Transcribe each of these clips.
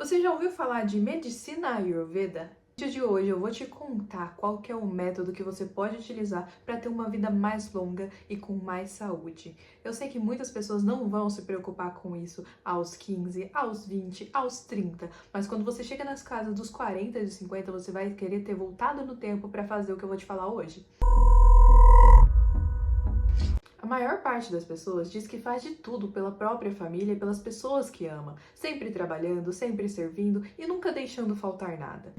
Você já ouviu falar de medicina Ayurveda? No vídeo de hoje eu vou te contar qual que é o método que você pode utilizar para ter uma vida mais longa e com mais saúde. Eu sei que muitas pessoas não vão se preocupar com isso aos 15, aos 20, aos 30, mas quando você chega nas casas dos 40 e 50, você vai querer ter voltado no tempo para fazer o que eu vou te falar hoje. A maior parte das pessoas diz que faz de tudo pela própria família e pelas pessoas que ama, sempre trabalhando, sempre servindo e nunca deixando faltar nada.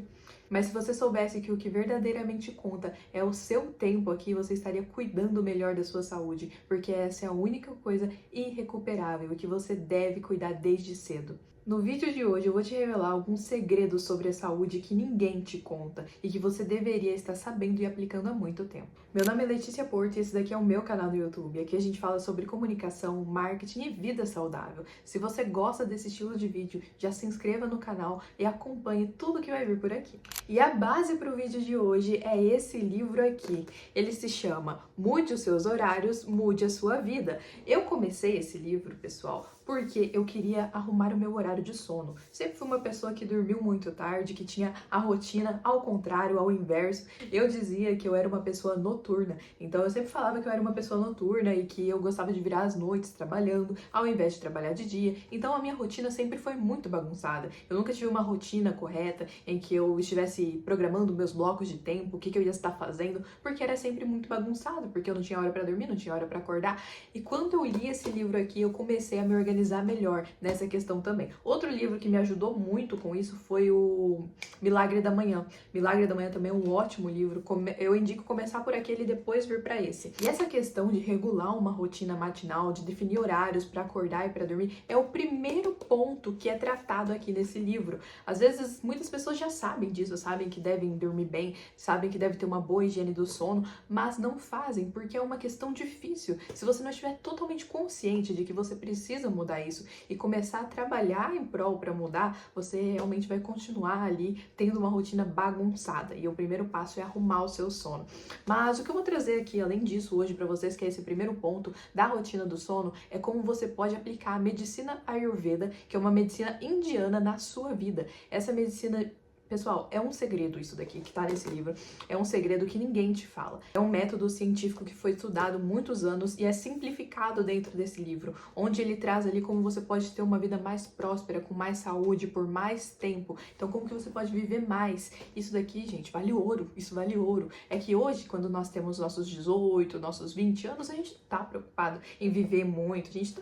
Mas se você soubesse que o que verdadeiramente conta é o seu tempo aqui, você estaria cuidando melhor da sua saúde, porque essa é a única coisa irrecuperável e que você deve cuidar desde cedo. No vídeo de hoje eu vou te revelar alguns segredos sobre a saúde que ninguém te conta e que você deveria estar sabendo e aplicando há muito tempo. Meu nome é Letícia Porto e esse daqui é o meu canal no YouTube. Aqui a gente fala sobre comunicação, marketing e vida saudável. Se você gosta desse estilo de vídeo, já se inscreva no canal e acompanhe tudo que vai vir por aqui. E a base para o vídeo de hoje é esse livro aqui. Ele se chama Mude os Seus Horários, Mude a Sua Vida. Eu comecei esse livro, pessoal, porque eu queria arrumar o meu horário de sono. Sempre fui uma pessoa que dormiu muito tarde, que tinha a rotina ao contrário, ao inverso. Eu dizia que eu era uma pessoa noturna, então eu sempre falava que eu era uma pessoa noturna e que eu gostava de virar as noites trabalhando, ao invés de trabalhar de dia. Então a minha rotina sempre foi muito bagunçada. Eu nunca tive uma rotina correta em que eu estivesse programando meus blocos de tempo, o que eu ia estar fazendo, porque era sempre muito bagunçado, porque eu não tinha hora para dormir, não tinha hora para acordar. E quando eu li esse livro aqui, eu comecei a me organizar melhor nessa questão também. Outro livro que me ajudou muito com isso foi o Milagre da Manhã. Milagre da Manhã também é um ótimo livro. Eu indico começar por aquele e depois vir para esse. E essa questão de regular uma rotina matinal, de definir horários para acordar e para dormir, é o primeiro ponto que é tratado aqui nesse livro. Às vezes, muitas pessoas já sabem disso, sabem que devem dormir bem, sabem que deve ter uma boa higiene do sono, mas não fazem porque é uma questão difícil. Se você não estiver totalmente consciente de que você precisa mudar isso e começar a trabalhar em prol para mudar, você realmente vai continuar ali tendo uma rotina bagunçada. E o primeiro passo é arrumar o seu sono. Mas o que eu vou trazer aqui, além disso, hoje para vocês, que é esse primeiro ponto da rotina do sono, é como você pode aplicar a medicina Ayurveda, que é uma medicina indiana, na sua vida. Essa medicina, pessoal, é um segredo isso daqui que tá nesse livro, é um segredo que ninguém te fala. É um método científico que foi estudado muitos anos e é simplificado dentro desse livro, onde ele traz ali como você pode ter uma vida mais próspera, com mais saúde, por mais tempo. Então, como que você pode viver mais? Isso daqui, gente, vale ouro, isso vale ouro. É que hoje, quando nós temos nossos 18, nossos 20 anos, a gente não tá preocupado em viver muito, a gente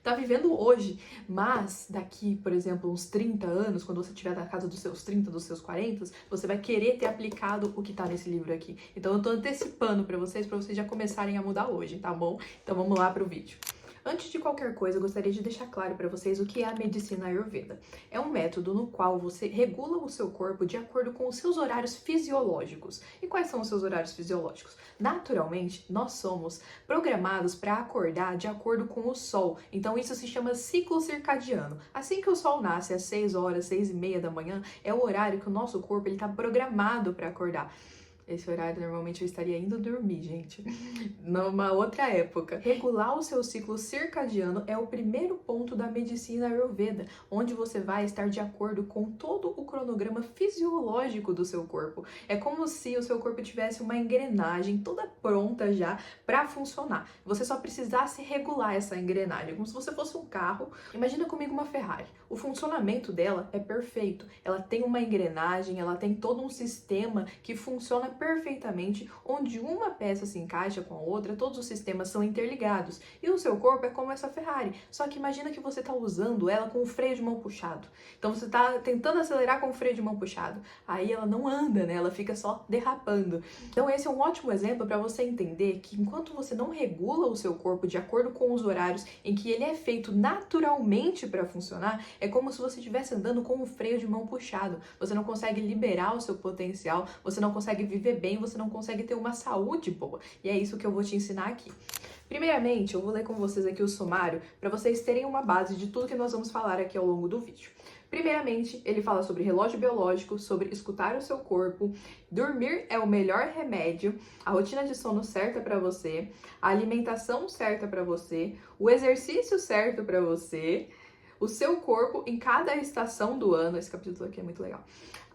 tá vivendo hoje. Mas daqui, por exemplo, uns 30 anos, quando você estiver na casa dos seus 30, dos seus 40, você vai querer ter aplicado o que tá nesse livro aqui. Então eu tô antecipando para vocês já começarem a mudar hoje, tá bom? Então vamos lá pro vídeo. Antes de qualquer coisa, eu gostaria de deixar claro para vocês o que é a medicina Ayurveda. É um método no qual você regula o seu corpo de acordo com os seus horários fisiológicos. E quais são os seus horários fisiológicos? Naturalmente, nós somos programados para acordar de acordo com o sol. Então isso se chama ciclo circadiano. Assim que o sol nasce, às 6 horas, 6:30 da manhã, é o horário que o nosso corpo está programado para acordar. Esse horário normalmente eu estaria indo dormir, gente, numa outra época. Regular o seu ciclo circadiano é o primeiro ponto da medicina Ayurveda, onde você vai estar de acordo com todo o cronograma fisiológico do seu corpo. É como se o seu corpo tivesse uma engrenagem toda pronta já para funcionar. Você só precisasse regular essa engrenagem, como se você fosse um carro. Imagina comigo uma Ferrari. O funcionamento dela é perfeito. Ela tem uma engrenagem, ela tem todo um sistema que funciona perfeitamente, onde uma peça se encaixa com a outra, todos os sistemas são interligados. E o seu corpo é como essa Ferrari, só que imagina que você está usando ela com o freio de mão puxado. Então você está tentando acelerar com o freio de mão puxado, aí ela não anda, né? Ela fica só derrapando. Então esse é um ótimo exemplo para você entender que enquanto você não regula o seu corpo de acordo com os horários em que ele é feito naturalmente para funcionar, é como se você estivesse andando com o freio de mão puxado. Você não consegue liberar o seu potencial, você não consegue viver bem, você não consegue ter uma saúde boa. E é isso que eu vou te ensinar aqui. Primeiramente, eu vou ler com vocês aqui o sumário para vocês terem uma base de tudo que nós vamos falar aqui ao longo do vídeo. Primeiramente, ele fala sobre relógio biológico, sobre escutar o seu corpo, dormir é o melhor remédio, a rotina de sono certa para você, a alimentação certa para você, o exercício certo para você, o seu corpo em cada estação do ano. Esse capítulo aqui é muito legal.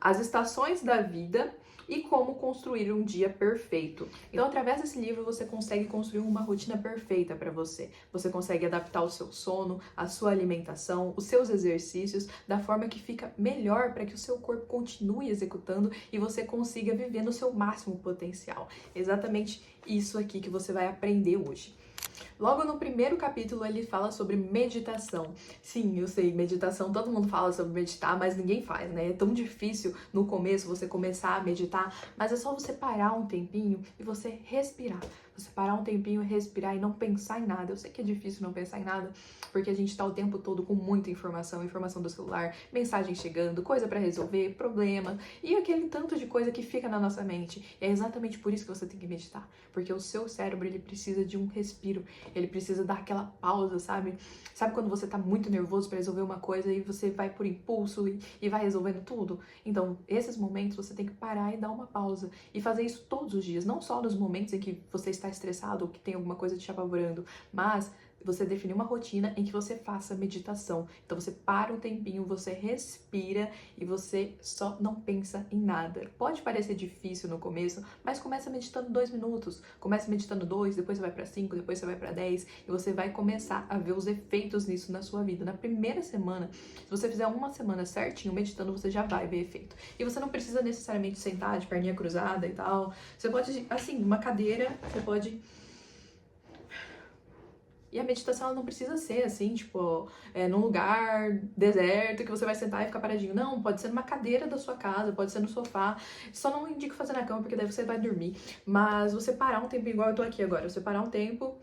As estações da vida e como construir um dia perfeito. Então, através desse livro, você consegue construir uma rotina perfeita para você. Você consegue adaptar o seu sono, a sua alimentação, os seus exercícios da forma que fica melhor para que o seu corpo continue executando e você consiga viver no seu máximo potencial. Exatamente isso aqui que você vai aprender hoje. Logo no primeiro capítulo ele fala sobre meditação. Sim, eu sei, meditação, todo mundo fala sobre meditar, mas ninguém faz, né? É tão difícil no começo você começar a meditar, mas é só você parar um tempinho e você respirar. Você parar um tempinho, respirar e não pensar em nada. Eu sei que é difícil não pensar em nada, porque a gente tá o tempo todo com muita informação, informação do celular, mensagem chegando, coisa pra resolver, problema, e aquele tanto de coisa que fica na nossa mente. E é exatamente por isso que você tem que meditar, porque o seu cérebro, ele precisa de um respiro, ele precisa dar aquela pausa, sabe? Sabe quando você tá muito nervoso pra resolver uma coisa e você vai por impulso e vai resolvendo tudo? Então, esses momentos você tem que parar e dar uma pausa, e fazer isso todos os dias, não só nos momentos em que você está estressado ou que tem alguma coisa te apavorando, mas você definir uma rotina em que você faça meditação. Então você para um tempinho, você respira e você só não pensa em nada. Pode parecer difícil no começo, mas começa meditando 2 minutos, começa meditando 2, depois você vai para 5, depois você vai para 10 e você vai começar a ver os efeitos nisso na sua vida. Na primeira semana, se você fizer uma semana certinho meditando, você já vai ver efeito. E você não precisa necessariamente sentar de perninha cruzada e tal. Você pode, assim, uma cadeira, você pode... E a meditação, ela não precisa ser assim, tipo, num lugar deserto que você vai sentar e ficar paradinho. Não, pode ser numa cadeira da sua casa, pode ser no sofá. Só não indico fazer na cama, porque daí você vai dormir. Mas você parar um tempo, igual eu tô aqui agora, você parar um tempo...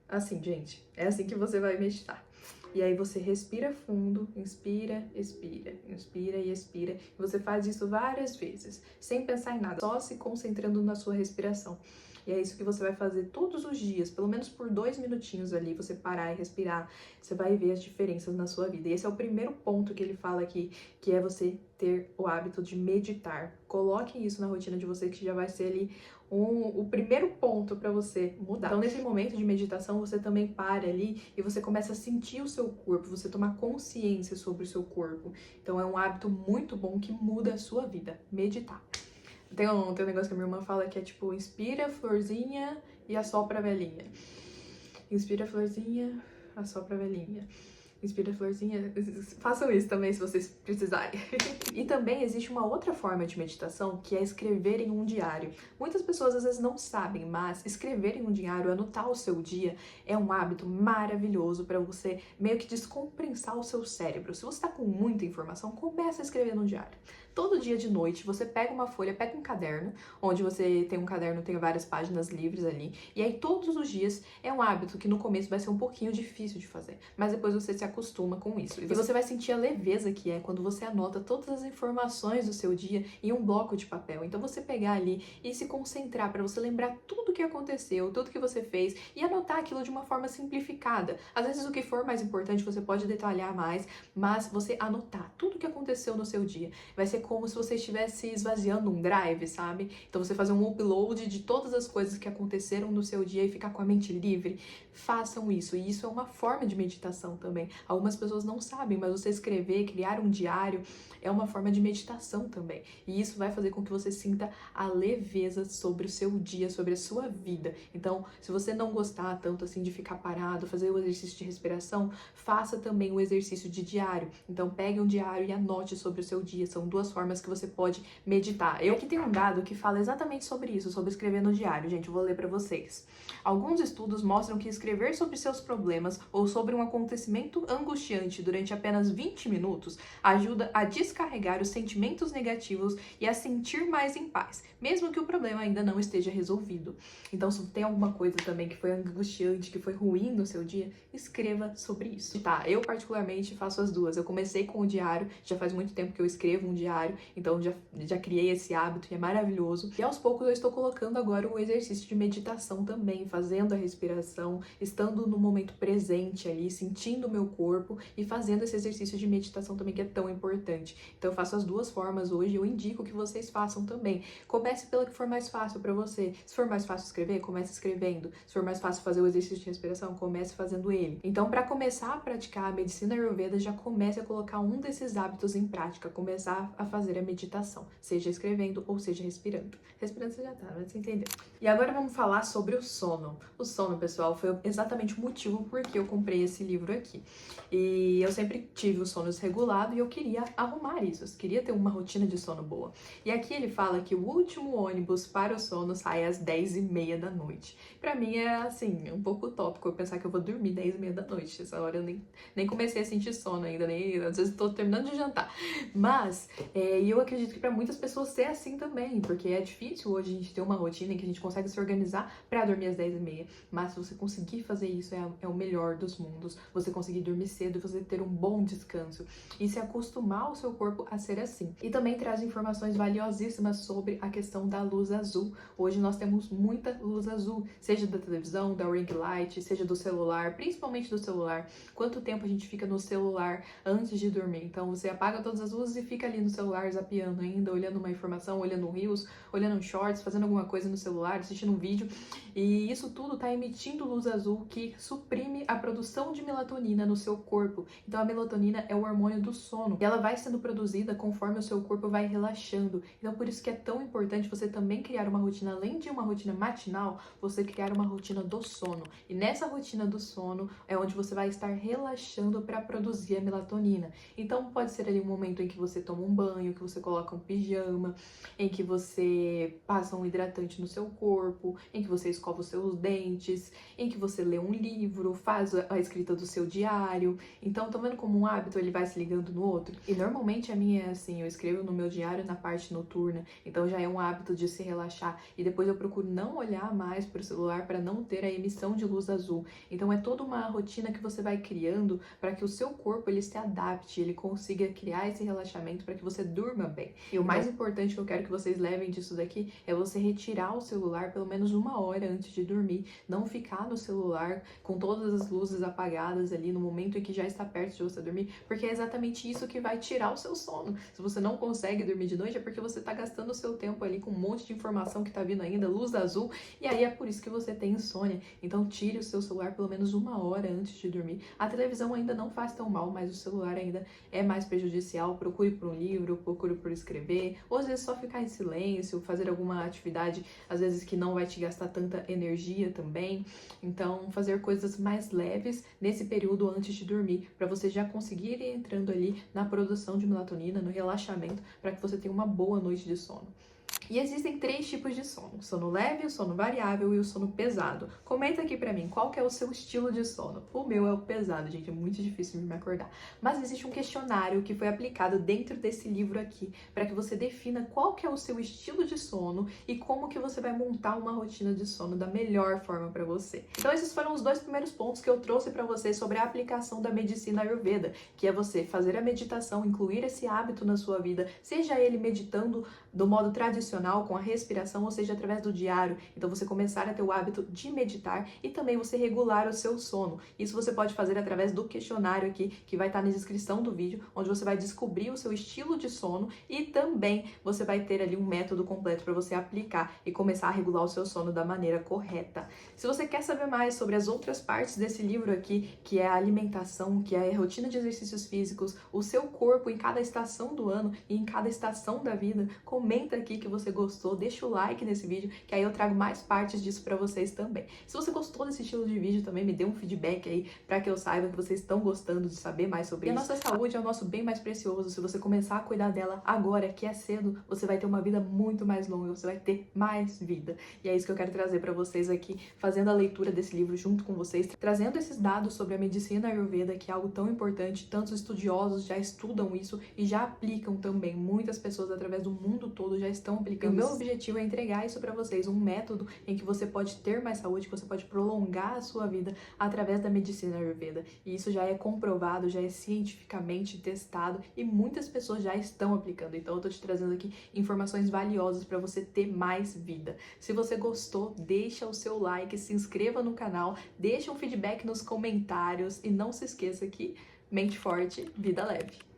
Assim, gente, é assim que você vai meditar. E aí você respira fundo, inspira, expira, inspira e expira. E você faz isso várias vezes, sem pensar em nada, só se concentrando na sua respiração. E é isso que você vai fazer todos os dias, pelo menos por 2 minutinhos ali, você parar e respirar. Você vai ver as diferenças na sua vida. E esse é o primeiro ponto que ele fala aqui, que é você ter o hábito de meditar. Coloque isso na rotina de você, que já vai ser ali o primeiro ponto para você mudar. Então, nesse momento de meditação, você também para ali e você começa a sentir o seu corpo, você tomar consciência sobre o seu corpo. Então, é um hábito muito bom que muda a sua vida, meditar. Tem um negócio que a minha irmã fala que é tipo, inspira, florzinha e assopra a velhinha. Inspira, florzinha, assopra a velhinha. Inspira, florzinha. Façam isso também se vocês precisarem. E também existe uma outra forma de meditação, que é escrever em um diário. Muitas pessoas às vezes não sabem, mas escrever em um diário, anotar o seu dia, é um hábito maravilhoso para você meio que descompensar o seu cérebro. Se você está com muita informação, começa a escrever no diário. Todo dia de noite, você pega uma folha, pega um caderno, onde você tem um caderno, tem várias páginas livres ali, e aí todos os dias é um hábito que no começo vai ser um pouquinho difícil de fazer, mas depois você se acostuma com isso. E você vai sentir a leveza que é quando você anota todas as informações do seu dia em um bloco de papel. Então você pegar ali e se concentrar para você lembrar tudo que aconteceu, tudo que você fez e anotar aquilo de uma forma simplificada. Às vezes o que for mais importante você pode detalhar mais, mas você anotar tudo que aconteceu no seu dia. Vai ser como se você estivesse esvaziando um drive, sabe? Então você fazer um upload de todas as coisas que aconteceram no seu dia e ficar com a mente livre. Façam isso, e isso é uma forma de meditação também. Algumas pessoas não sabem, mas você escrever, criar um diário é uma forma de meditação também. E isso vai fazer com que você sinta a leveza sobre o seu dia, sobre a sua vida. Então, se você não gostar tanto assim de ficar parado, fazer o exercício de respiração, faça também o exercício de diário. Então, pegue um diário e anote sobre o seu dia. São 2 formas que você pode meditar. Eu aqui tenho um dado que fala exatamente sobre isso, sobre escrever no diário. Gente, eu vou ler para vocês. Alguns estudos mostram que escrever sobre seus problemas ou sobre um acontecimento angustiante durante apenas 20 minutos ajuda a descarregar os sentimentos negativos e a sentir mais em paz, mesmo que o problema ainda não esteja resolvido. Então, se tem alguma coisa também que foi angustiante, que foi ruim no seu dia, escreva sobre isso. Tá, eu particularmente faço as 2. Eu comecei com o diário Já faz muito tempo que eu escrevo um diário, então já criei esse hábito e é maravilhoso. E aos poucos eu estou colocando agora o exercício de meditação também, fazendo a respiração, estando no momento presente ali, sentindo o meu corpo e fazendo esse exercício de meditação também, que é tão importante. Então eu faço as duas formas hoje, eu indico que vocês façam também. Comece pela que for mais fácil para você. Se for mais fácil escrever, comece escrevendo. Se for mais fácil fazer o exercício de respiração, comece fazendo ele. Então, para começar a praticar a medicina Ayurveda, já comece a colocar um desses hábitos em prática, começar a fazer a meditação, seja escrevendo ou seja respirando. Respirando você já tá, mas você entendeu. E agora vamos falar sobre o sono. O sono, pessoal, foi exatamente o motivo por que eu comprei esse livro aqui. E eu sempre tive o sono desregulado e eu queria arrumar isso, eu queria ter uma rotina de sono boa. E aqui ele fala que o último ônibus para o sono sai às 10h30 da noite. Pra mim é, assim, um pouco utópico eu pensar que eu vou dormir 10h30 da noite. Essa hora eu nem comecei a sentir sono ainda, nem às vezes estou terminando de jantar. Mas eu acredito que para muitas pessoas é assim também, porque é difícil hoje a gente ter uma rotina em que a gente consegue se organizar para dormir às 10h30. Mas se você conseguir fazer isso, é o melhor dos mundos. Você conseguir dormir cedo e você ter um bom descanso. E se acostumar o seu corpo a ser assim. E também traz informações valiosíssimas sobre a questão da luz azul. Hoje nós temos muita luz azul, seja da televisão, da ring light, seja do celular, principalmente do celular. Quanto tempo a gente fica no celular antes de dormir? Então você apaga todas as luzes e fica ali no celular zapeando ainda, olhando uma informação, olhando um reels, olhando um shorts, fazendo alguma coisa no celular, assistindo um vídeo. E isso tudo está emitindo luz azul que suprime a produção de melatonina no seu corpo. Então a melatonina é o hormônio do sono e ela vai sendo produzida conforme o seu corpo vai relaxando. Então por isso que é tão importante você também criar uma rotina, além de uma rotina matinal, você criar uma rotina do sono. E nessa rotina do sono é onde você vai estar relaxando para produzir a melatonina. Então pode ser ali um momento em que você toma um banho, que você coloca um pijama, em que você passa um hidratante no seu corpo, em que você escova os seus dentes, em que você lê um livro, faz a escrita do seu diário. Então, tá vendo como um hábito ele vai se ligando no outro? E normalmente a minha é assim, eu escrevo no meu diário na parte noturna, então já é um hábito de se relaxar. E depois eu procuro não olhar mais para o celular para não ter a emissão de luz azul. Então é toda uma rotina que você vai criando para que o seu corpo ele se adapte, ele consiga criar esse relaxamento para que você durma bem. E o mais importante que eu quero que vocês levem disso daqui é você retirar o celular pelo menos 1 hora antes de dormir. Não ficar no celular com todas as luzes apagadas ali no momento em que já está perto de você dormir, porque é exatamente isso que vai tirar o seu sono. Se você não consegue dormir de noite é porque você está gastando o seu tempo ali com um monte de informação que está vindo ainda, luz azul, e aí é por isso que você tem insônia. Então tire o seu celular pelo menos 1 hora antes de dormir. A televisão ainda não faz tão mal, mas o celular ainda é mais prejudicial. Procure por um livro, procure por escrever, ou às vezes só ficar em silêncio, fazer alguma atividade, às vezes que não vai te gastar tanta energia também. Então, fazer coisas mais leves nesse período antes de dormir, para você já conseguir ir entrando ali na produção de melatonina, no relaxamento, para que você tenha uma boa noite de sono. E existem 3 tipos de sono: o sono leve, o sono variável e o sono pesado. Comenta aqui pra mim, qual que é o seu estilo de sono? O meu é o pesado, gente, é muito difícil de me acordar. Mas existe um questionário que foi aplicado dentro desse livro aqui, para que você defina qual que é o seu estilo de sono e como que você vai montar uma rotina de sono da melhor forma para você. Então esses foram os 2 primeiros pontos que eu trouxe para vocês sobre a aplicação da medicina Ayurveda, que é você fazer a meditação, incluir esse hábito na sua vida, seja ele meditando do modo tradicional, com a respiração, ou seja, através do diário. Então você começar a ter o hábito de meditar e também você regular o seu sono. Isso você pode fazer através do questionário aqui, que vai estar na descrição do vídeo, onde você vai descobrir o seu estilo de sono e também você vai ter ali um método completo para você aplicar e começar a regular o seu sono da maneira correta. Se você quer saber mais sobre as outras partes desse livro aqui, que é a alimentação, que é a rotina de exercícios físicos, o seu corpo em cada estação do ano e em cada estação da vida, comenta aqui que você gostou, deixa o like nesse vídeo, que aí eu trago mais partes disso pra vocês também. Se você gostou desse estilo de vídeo também, me dê um feedback aí pra que eu saiba que vocês estão gostando de saber mais sobre isso. E a nossa saúde é o nosso bem mais precioso. Se você começar a cuidar dela agora, que é cedo, você vai ter uma vida muito mais longa, você vai ter mais vida. E é isso que eu quero trazer pra vocês aqui, fazendo a leitura desse livro junto com vocês, trazendo esses dados sobre a medicina Ayurveda, que é algo tão importante. Tantos estudiosos já estudam isso e já aplicam também. Muitas pessoas através do mundo todo já estão aplicando aplicando. E o meu objetivo é entregar isso para vocês, um método em que você pode ter mais saúde, que você pode prolongar a sua vida através da medicina Ayurveda. E isso já é comprovado, já é cientificamente testado e muitas pessoas já estão aplicando. Então eu tô te trazendo aqui informações valiosas para você ter mais vida. Se você gostou, deixa o seu like, se inscreva no canal, deixa um feedback nos comentários e não se esqueça que mente forte, vida leve.